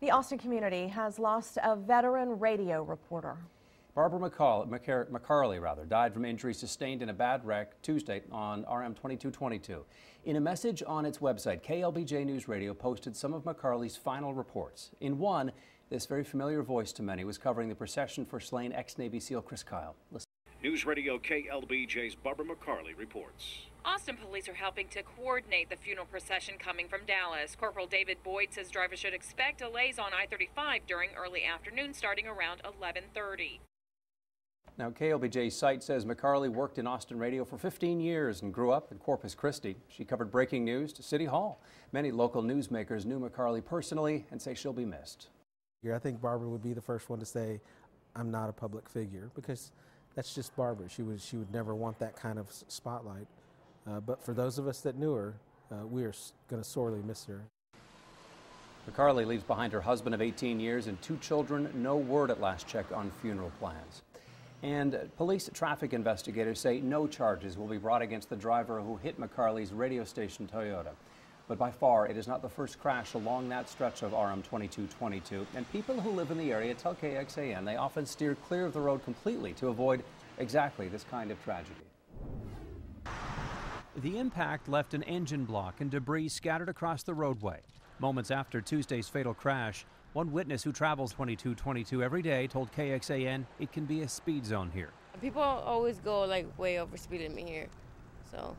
The Austin community has lost a veteran radio reporter. Barbara McCarley died from injuries sustained in a bad wreck Tuesday on RM 2222. In a message on its website, KLBJ News Radio posted some of McCarley's final reports. In one, this very familiar voice to many was covering the procession for slain ex-Navy SEAL Chris Kyle. Listen. News Radio KLBJ's Barbara McCarley reports. Austin police are helping to coordinate the funeral procession coming from Dallas. Corporal David Boyd says drivers should expect delays on I-35 during early afternoon starting around 11:30. Now, KLBJ's site says McCarley worked in Austin radio for 15 years and grew up in Corpus Christi. She covered breaking news to City Hall. Many local newsmakers knew McCarley personally and say she'll be missed. I think Barbara would be the first one to say, I'm not a public figure, because that's just Barbara. She would never want that kind of spotlight. But for those of us that knew her, we are going to sorely miss her. McCarley leaves behind her husband of 18 years and 2 children. No word at last check on funeral plans. And police traffic investigators say no charges will be brought against the driver who hit McCarley's radio station Toyota. But by far, it is not the first crash along that stretch of RM 2222. And people who live in the area tell KXAN they often steer clear of the road completely to avoid exactly this kind of tragedy. The impact left an engine block and debris scattered across the roadway. Moments after Tuesday's fatal crash, one witness who travels 2222 every day told KXAN it can be a speed zone here. People always go like way over speed limit here, so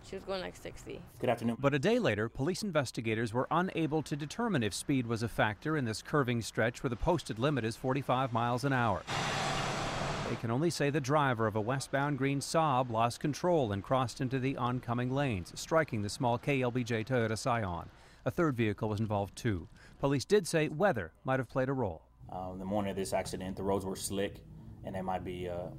she was going like 60. Good afternoon. But a day later, police investigators were unable to determine if speed was a factor in this curving stretch where the posted limit is 45 miles an hour. They can only say the driver of a westbound green Saab lost control and crossed into the oncoming lanes, striking the small KLBJ Toyota Scion. A third vehicle was involved too. Police did say weather might have played a role. The morning of this accident, the roads were slick, and there might be a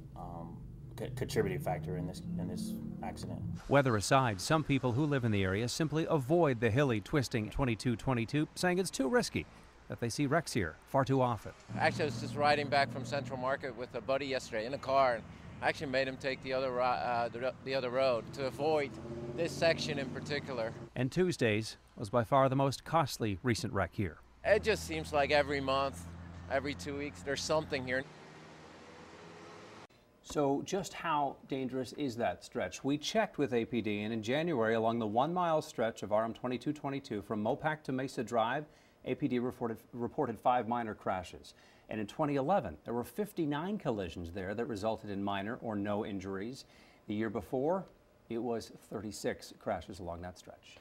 contributing factor in this accident. Weather aside, some people who live in the area simply avoid the hilly, twisting 2222, saying it's too risky, that they see wrecks here far too often. Actually, I was just riding back from Central Market with a buddy yesterday in a car, and I actually made him take the other road to avoid this section in particular. And Tuesday's was by far the most costly recent wreck here. It just seems like every month, every 2 weeks, there's something here. So just how dangerous is that stretch? We checked with APD, and in January, along the 1-mile stretch of RM 2222 from Mopac to Mesa Drive, APD reported 5 minor crashes. And in 2011, there were 59 collisions there that resulted in minor or no injuries. The year before, it was 36 crashes along that stretch.